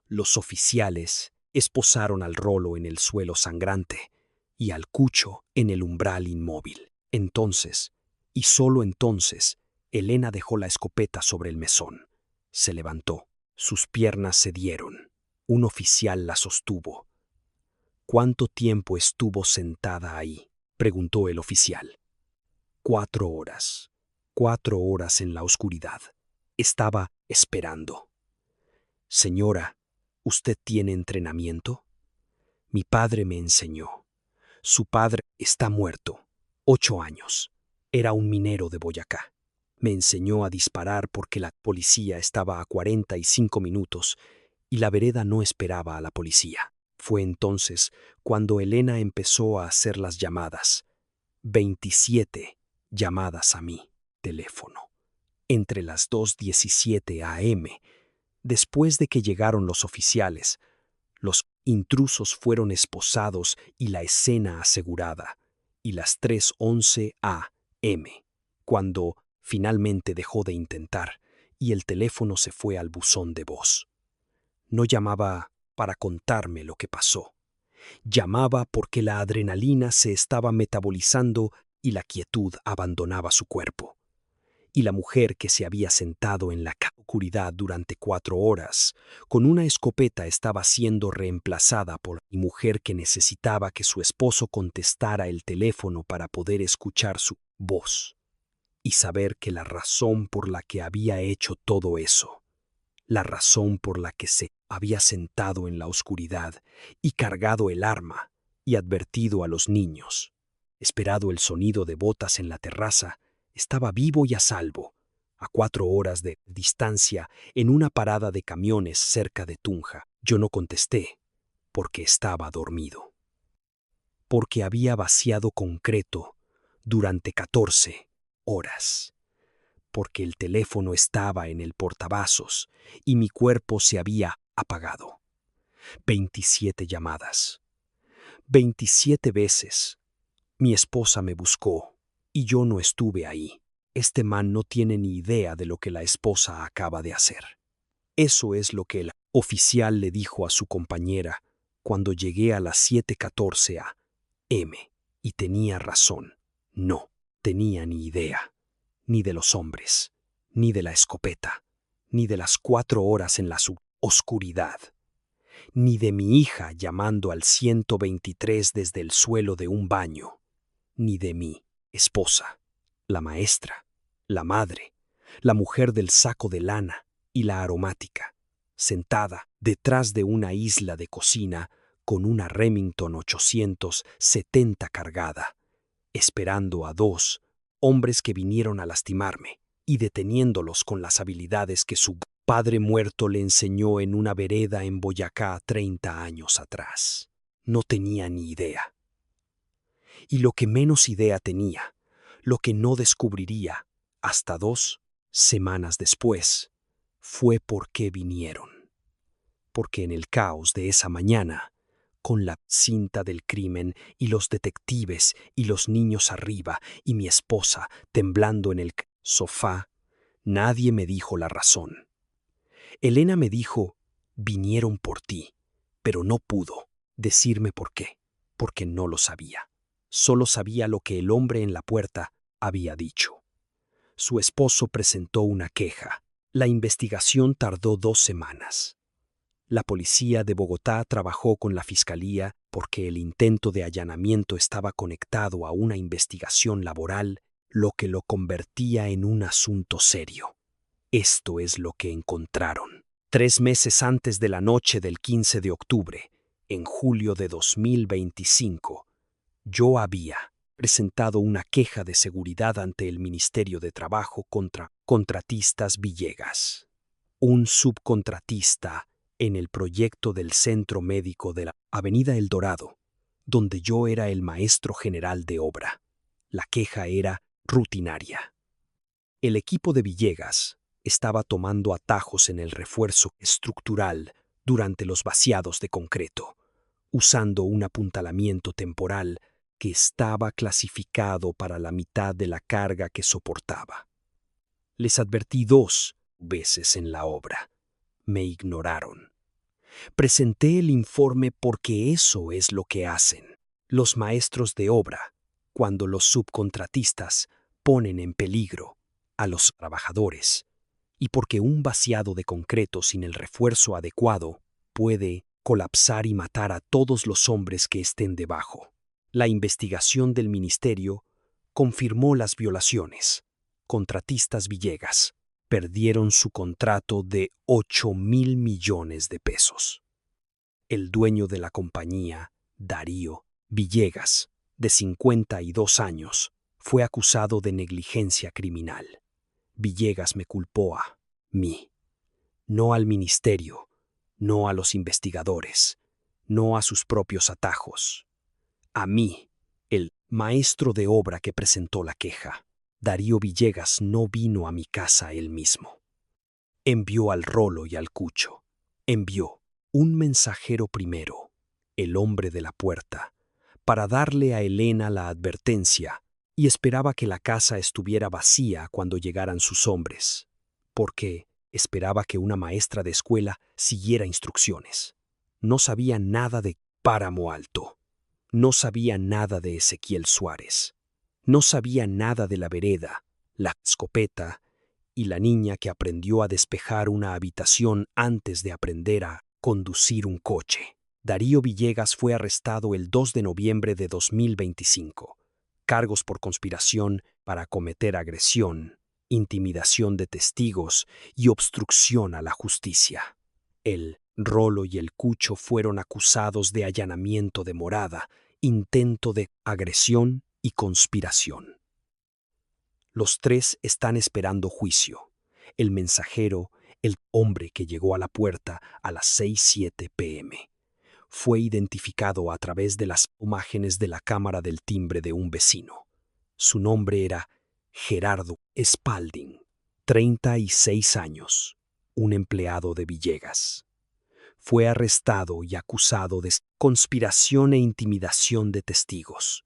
Los oficiales esposaron al Rolo en el suelo sangrante y al Cucho en el umbral inmóvil. Entonces, y solo entonces, Elena dejó la escopeta sobre el mesón. Se levantó. Sus piernas cedieron. Un oficial la sostuvo. ¿Cuánto tiempo estuvo sentada ahí?, preguntó el oficial. 4 horas. 4 horas en la oscuridad. Estaba esperando. Señora, ¿usted tiene entrenamiento? Mi padre me enseñó. Su padre está muerto. 8 años. Era un minero de Boyacá. Me enseñó a disparar porque la policía estaba a 45 minutos y la vereda no esperaba a la policía. Fue entonces cuando Elena empezó a hacer las llamadas. 27 llamadas a mi teléfono. Entre las 2:17 a.m., después de que llegaron los oficiales, los intrusos fueron esposados y la escena asegurada, y las 3:11 a.m., cuando finalmente dejó de intentar y el teléfono se fue al buzón de voz. No llamaba para contarme lo que pasó. Llamaba porque la adrenalina se estaba metabolizando y la quietud abandonaba su cuerpo. Y la mujer que se había sentado en la oscuridad durante 4 horas, con una escopeta, estaba siendo reemplazada por la mujer que necesitaba que su esposo contestara el teléfono para poder escuchar su voz y saber que la razón por la que había hecho todo eso, la razón por la que se había sentado en la oscuridad y cargado el arma y advertido a los niños, esperado el sonido de botas en la terraza, estaba vivo y a salvo, a 4 horas de distancia, en una parada de camiones cerca de Tunja. Yo no contesté, porque estaba dormido. Porque había vaciado concreto durante 14 horas. Porque el teléfono estaba en el portavasos y mi cuerpo se había apagado. 27 llamadas. 27 veces. Mi esposa me buscó y yo no estuve ahí. Este man no tiene ni idea de lo que la esposa acaba de hacer. Eso es lo que el oficial le dijo a su compañera cuando llegué a las 7:14 a.m. Y tenía razón. No tenía ni idea. Ni de los hombres, ni de la escopeta, ni de las 4 horas en la oscuridad, ni de mi hija llamando al 123 desde el suelo de un baño, ni de mi esposa, la maestra, la madre, la mujer del saco de lana y la aromática, sentada detrás de una isla de cocina con una Remington 870 cargada, esperando a 2 hombres que vinieron a lastimarme y deteniéndolos con las habilidades que su padre muerto le enseñó en una vereda en Boyacá 30 años atrás. No tenía ni idea. Y lo que menos idea tenía, lo que no descubriría hasta 2 semanas después, fue por qué vinieron. Porque en el caos de esa mañana, con la cinta del crimen y los detectives y los niños arriba y mi esposa temblando en el sofá, nadie me dijo la razón. Elena me dijo, vinieron por ti, pero no pudo decirme por qué, porque no lo sabía. Solo sabía lo que el hombre en la puerta había dicho. Su esposo presentó una queja. La investigación tardó 2 semanas. La policía de Bogotá trabajó con la fiscalía porque el intento de allanamiento estaba conectado a una investigación laboral, lo que lo convertía en un asunto serio. Esto es lo que encontraron. 3 meses antes de la noche del 15 de octubre, en julio de 2025, yo había presentado una queja de seguridad ante el Ministerio de Trabajo contra Contratistas Villegas, un subcontratista en el proyecto del Centro Médico de la Avenida El Dorado, donde yo era el maestro general de obra. La queja era rutinaria. El equipo de Villegas estaba tomando atajos en el refuerzo estructural durante los vaciados de concreto, usando un apuntalamiento temporal que estaba clasificado para la mitad de la carga que soportaba. Les advertí 2 veces en la obra. Me ignoraron. Presenté el informe porque eso es lo que hacen los maestros de obra cuando los subcontratistas ponen en peligro a los trabajadores y porque un vaciado de concreto sin el refuerzo adecuado puede colapsar y matar a todos los hombres que estén debajo. La investigación del ministerio confirmó las violaciones. Contratistas Villegas perdieron su contrato de 8.000 millones de pesos. El dueño de la compañía, Darío Villegas, de 52 años, fue acusado de negligencia criminal. Villegas me culpó a mí, no al ministerio, no a los investigadores, no a sus propios atajos. A mí, el maestro de obra que presentó la queja. Darío Villegas no vino a mi casa él mismo. Envió al Rolo y al Cucho. Envió un mensajero primero, el hombre de la puerta, para darle a Elena la advertencia y esperaba que la casa estuviera vacía cuando llegaran sus hombres, porque esperaba que una maestra de escuela siguiera instrucciones. No sabía nada de Páramo Alto. No sabía nada de Ezequiel Suárez. No sabía nada de la vereda, la escopeta y la niña que aprendió a despejar una habitación antes de aprender a conducir un coche. Darío Villegas fue arrestado el 2 de noviembre de 2025. Cargos por conspiración para cometer agresión, intimidación de testigos y obstrucción a la justicia. El Rolo y el Cucho fueron acusados de allanamiento de morada, intento de agresión y conspiración. Los 3 están esperando juicio. El mensajero, el hombre que llegó a la puerta a las 6:07 p.m., fue identificado a través de las imágenes de la cámara del timbre de un vecino. Su nombre era Gerardo Spalding, 36 años, un empleado de Villegas. Fue arrestado y acusado de conspiración e intimidación de testigos.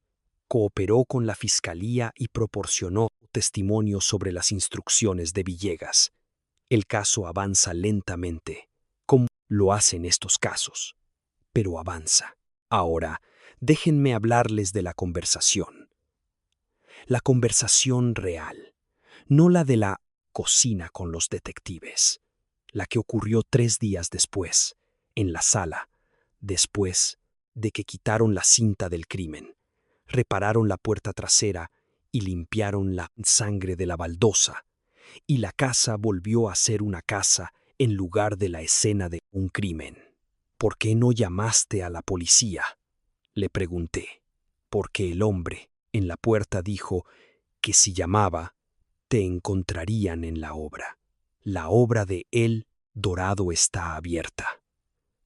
Cooperó con la fiscalía y proporcionó testimonio sobre las instrucciones de Villegas. El caso avanza lentamente, como lo hacen estos casos, pero avanza. Ahora, déjenme hablarles de la conversación. La conversación real, no la de la cocina con los detectives, la que ocurrió 3 días después, en la sala, después de que quitaron la cinta del crimen, repararon la puerta trasera y limpiaron la sangre de la baldosa, y la casa volvió a ser una casa en lugar de la escena de un crimen. ¿Por qué no llamaste a la policía?, le pregunté, porque el hombre en la puerta dijo que si llamaba, te encontrarían en la obra. La obra de El Dorado está abierta.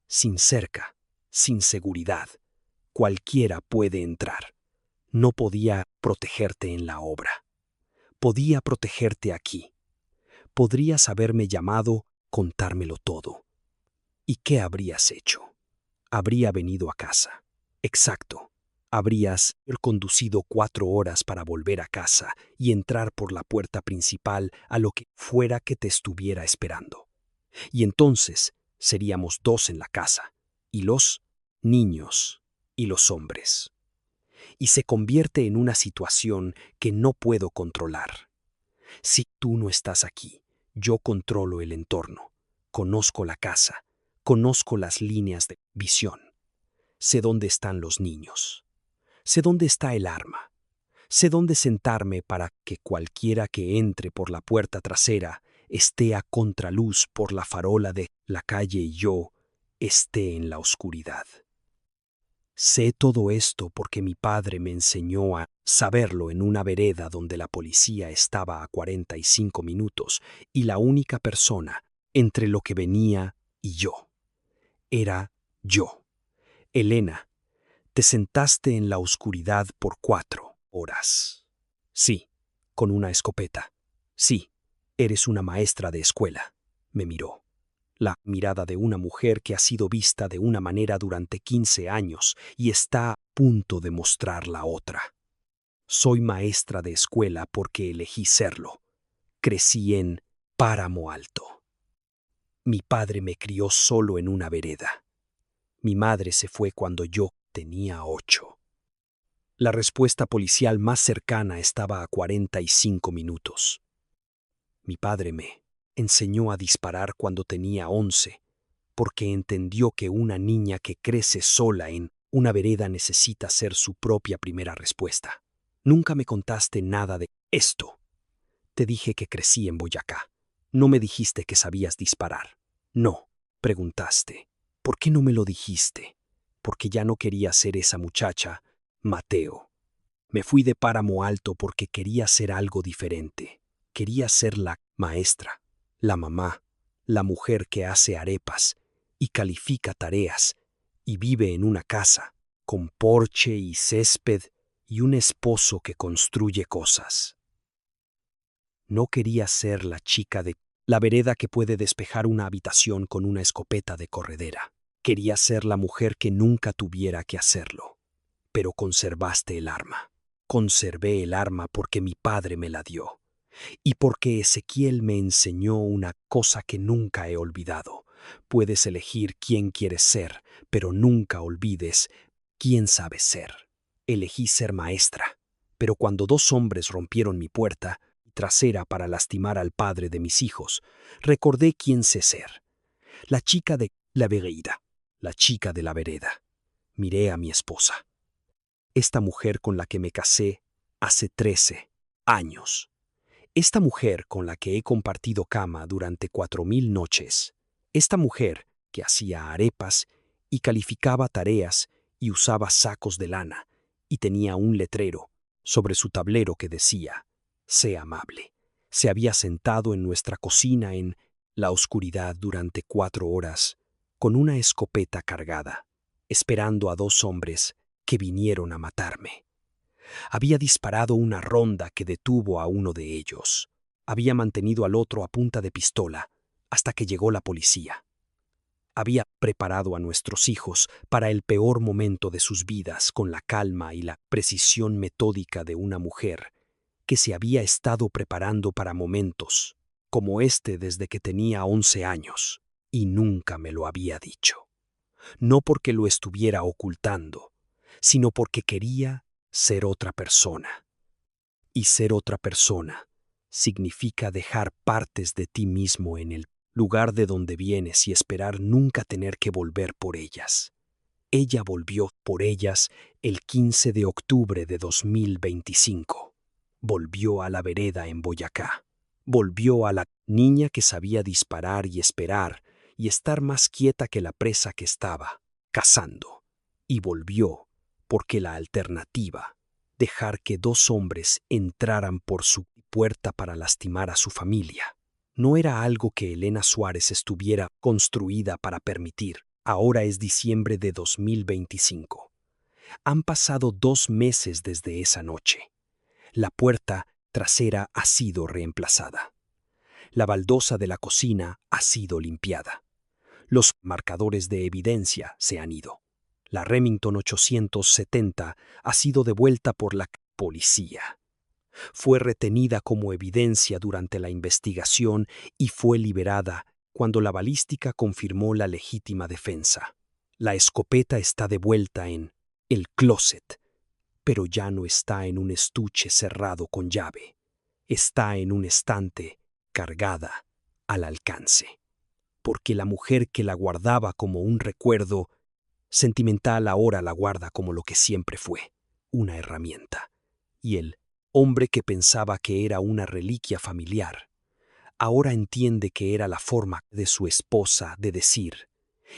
Sin cerca, sin seguridad, cualquiera puede entrar. No podía protegerte en la obra. Podía protegerte aquí. Podrías haberme llamado, contármelo todo. ¿Y qué habrías hecho? Habría venido a casa. Exacto. Habrías conducido 4 horas para volver a casa y entrar por la puerta principal a lo que fuera que te estuviera esperando. Y entonces seríamos 2 en la casa, y los niños y los hombres. Y se convierte en una situación que no puedo controlar. Si tú no estás aquí, yo controlo el entorno, conozco la casa, conozco las líneas de visión. Sé dónde están los niños. Sé dónde está el arma. Sé dónde sentarme para que cualquiera que entre por la puerta trasera esté a contraluz por la farola de la calle y yo esté en la oscuridad. Sé todo esto porque mi padre me enseñó a saberlo en una vereda donde la policía estaba a 45 minutos y la única persona entre lo que venía y yo era yo. Elena, te sentaste en la oscuridad por 4 horas. Sí, con una escopeta. Sí, eres una maestra de escuela. Me miró. la mirada de una mujer que ha sido vista de una manera durante 15 años y está a punto de mostrar la otra. Soy maestra de escuela porque elegí serlo. Crecí en Páramo Alto. Mi padre me crió solo en una vereda. Mi madre se fue cuando yo tenía 8. La respuesta policial más cercana estaba a 45 minutos. Mi padre me enseñó a disparar cuando tenía 11, porque entendió que una niña que crece sola en una vereda necesita ser su propia primera respuesta. Nunca me contaste nada de esto. Te dije que crecí en Boyacá. No me dijiste que sabías disparar. No, preguntaste. ¿Por qué no me lo dijiste? Porque ya no quería ser esa muchacha, Mateo. Me fui de Páramo Alto porque quería ser algo diferente. Quería ser la maestra, la mamá, la mujer que hace arepas y califica tareas y vive en una casa, con porche y césped y un esposo que construye cosas. No quería ser la chica de la vereda que puede despejar una habitación con una escopeta de corredera. Quería ser la mujer que nunca tuviera que hacerlo. Pero conservaste el arma. Conservé el arma porque mi padre me la dio. Y porque Ezequiel me enseñó una cosa que nunca he olvidado. Puedes elegir quién quieres ser, pero nunca olvides quién sabes ser. Elegí ser maestra, pero cuando 2 hombres rompieron mi puerta trasera para lastimar al padre de mis hijos, recordé quién sé ser. La chica de la vereda, la chica de la vereda. Miré a mi esposa. Esta mujer con la que me casé hace 13 años. Esta mujer con la que he compartido cama durante 4000 noches. Esta mujer que hacía arepas y calificaba tareas y usaba sacos de lana y tenía un letrero sobre su tablero que decía: sé amable. Se había sentado en nuestra cocina en la oscuridad durante 4 horas, con una escopeta cargada, esperando a 2 hombres que vinieron a matarme. Había disparado una ronda que detuvo a uno de ellos. Había mantenido al otro a punta de pistola hasta que llegó la policía. Había preparado a nuestros hijos para el peor momento de sus vidas con la calma y la precisión metódica de una mujer que se había estado preparando para momentos como este desde que tenía 11 años, y nunca me lo había dicho. No porque lo estuviera ocultando, sino porque quería ser otra persona. Y ser otra persona significa dejar partes de ti mismo en el lugar de donde vienes y esperar nunca tener que volver por ellas. Ella volvió por ellas el 15 de octubre de 2025. Volvió a la vereda en Boyacá. Volvió a la niña que sabía disparar y esperar y estar más quieta que la presa que estaba cazando. Y volvió porque la alternativa, dejar que 2 hombres entraran por su puerta para lastimar a su familia, no era algo que Elena Suárez estuviera construida para permitir. Ahora es diciembre de 2025. Han pasado 2 meses desde esa noche. La puerta trasera ha sido reemplazada. La baldosa de la cocina ha sido limpiada. Los marcadores de evidencia se han ido. La Remington 870 ha sido devuelta por la policía. Fue retenida como evidencia durante la investigación y fue liberada cuando la balística confirmó la legítima defensa. La escopeta está de vuelta en el closet, pero ya no está en un estuche cerrado con llave. Está en un estante, cargada, al alcance. Porque la mujer que la guardaba como un recuerdo sentimental ahora la guarda como lo que siempre fue, una herramienta. Y el hombre que pensaba que era una reliquia familiar, ahora entiende que era la forma de su esposa de decir,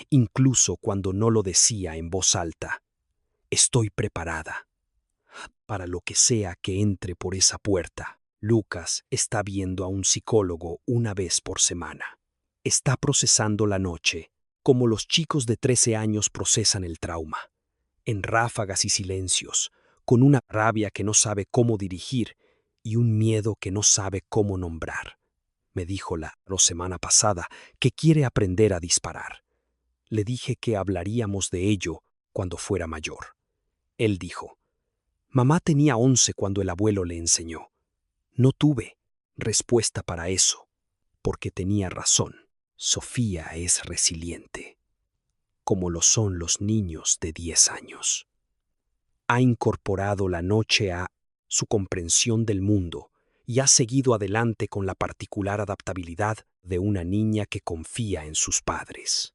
incluso cuando no lo decía en voz alta: estoy preparada para lo que sea que entre por esa puerta. Lucas está viendo a un psicólogo una vez por semana. Está procesando la noche, como los chicos de 13 años procesan el trauma, en ráfagas y silencios, con una rabia que no sabe cómo dirigir y un miedo que no sabe cómo nombrar. me dijo la semana pasada que quiere aprender a disparar. Le dije que hablaríamos de ello cuando fuera mayor. Él dijo, mamá tenía 11 cuando el abuelo le enseñó. No tuve respuesta para eso, porque tenía razón. Sofía es resiliente, como lo son los niños de 10 años. Ha incorporado la noche a su comprensión del mundo y ha seguido adelante con la particular adaptabilidad de una niña que confía en sus padres.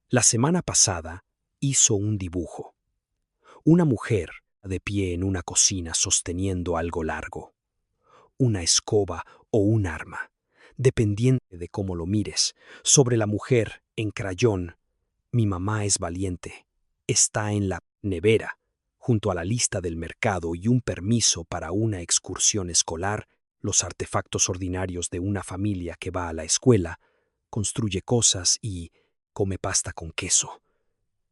La semana pasada hizo un dibujo. Una mujer de pie en una cocina sosteniendo algo largo. Una escoba o un arma, dependiendo de cómo lo mires. Sobre la mujer, en crayón, mi mamá es valiente. Está en la nevera, junto a la lista del mercado y un permiso para una excursión escolar, los artefactos ordinarios de una familia que va a la escuela, construye cosas y come pasta con queso.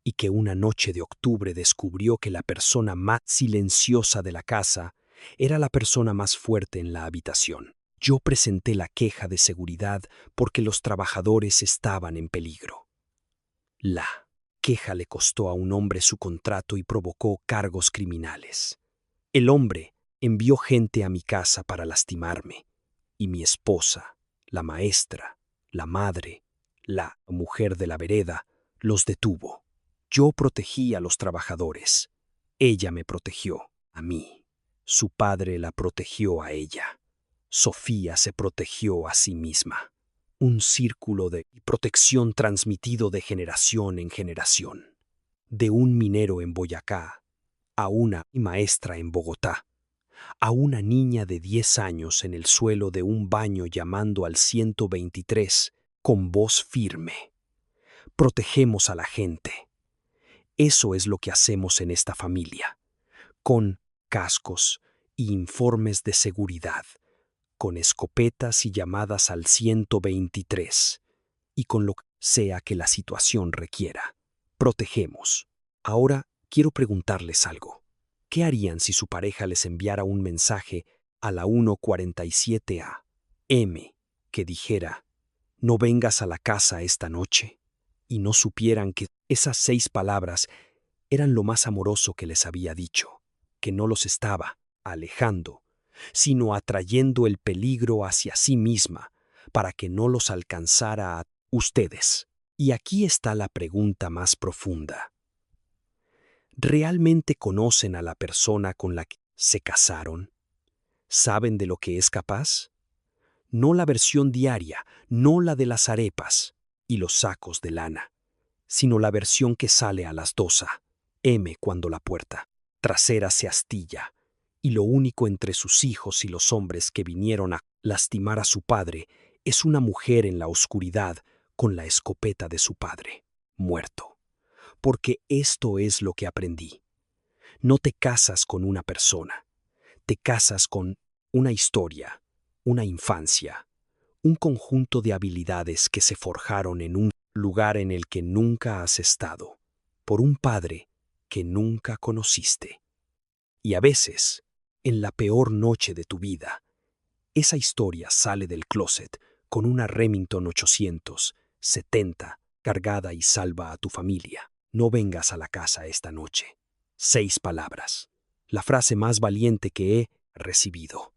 Y que una noche de octubre descubrió que la persona más silenciosa de la casa era la persona más fuerte en la habitación. Yo presenté la queja de seguridad porque los trabajadores estaban en peligro. La queja le costó a un hombre su contrato y provocó cargos criminales. El hombre envió gente a mi casa para lastimarme, y mi esposa, la maestra, la madre, la mujer de la vereda, los detuvo. Yo protegí a los trabajadores. Ella me protegió a mí. Su padre la protegió a ella. Sofía se protegió a sí misma. Un círculo de protección transmitido de generación en generación. De un minero en Boyacá a una maestra en Bogotá, a una niña de 10 años en el suelo de un baño llamando al 123 con voz firme. Protegemos a la gente. Eso es lo que hacemos en esta familia, con cascos y informes de seguridad, con escopetas y llamadas al 123, y con lo que sea que la situación requiera. Protegemos. Ahora quiero preguntarles algo. ¿Qué harían si su pareja les enviara un mensaje a la 1:47 a.m. que dijera, no vengas a la casa esta noche, y no supieran que esas 6 palabras eran lo más amoroso que les había dicho, que no los estaba alejando, sino atrayendo el peligro hacia sí misma para que no los alcanzara a ustedes? Y aquí está la pregunta más profunda. ¿Realmente conocen a la persona con la que se casaron? ¿Saben de lo que es capaz? No la versión diaria, no la de las arepas y los sacos de lana, sino la versión que sale a las 2 a.m. cuando la puerta trasera se astilla y lo único entre sus hijos y los hombres que vinieron a lastimar a su padre es una mujer en la oscuridad con la escopeta de su padre, muerto. Porque esto es lo que aprendí. No te casas con una persona, te casas con una historia, una infancia, un conjunto de habilidades que se forjaron en un lugar en el que nunca has estado, por un padre que nunca conociste. Y a veces, en la peor noche de tu vida, esa historia sale del closet con una Remington 870 cargada y salva a tu familia. No vengas a la casa esta noche. 6 palabras. La frase más valiente que he recibido.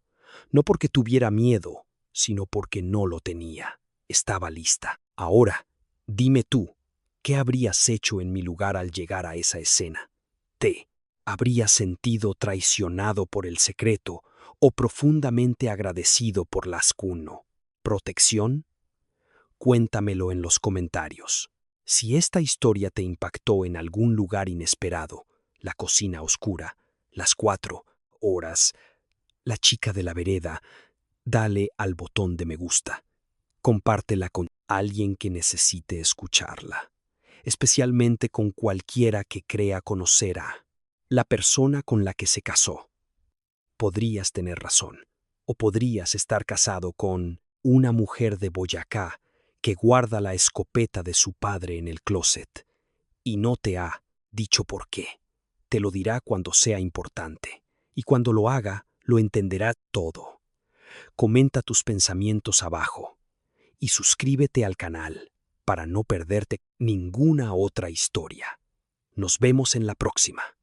No porque tuviera miedo, sino porque no lo tenía. Estaba lista. Ahora, dime tú, ¿qué habrías hecho en mi lugar al llegar a esa escena? ¿Te habrías sentido traicionado por el secreto o profundamente agradecido por la protección? Cuéntamelo en los comentarios. Si esta historia te impactó en algún lugar inesperado, la cocina oscura, las 4 horas, la chica de la vereda, dale al botón de me gusta. Compártela con alguien que necesite escucharla, especialmente con cualquiera que crea conocer a la persona con la que se casó. Podrías tener razón, o podrías estar casado con una mujer de Boyacá que guarda la escopeta de su padre en el closet y no te ha dicho por qué. Te lo dirá cuando sea importante, y cuando lo haga, lo entenderá todo. comenta tus pensamientos abajo y suscríbete al canal para no perderte ninguna otra historia. Nos vemos en la próxima.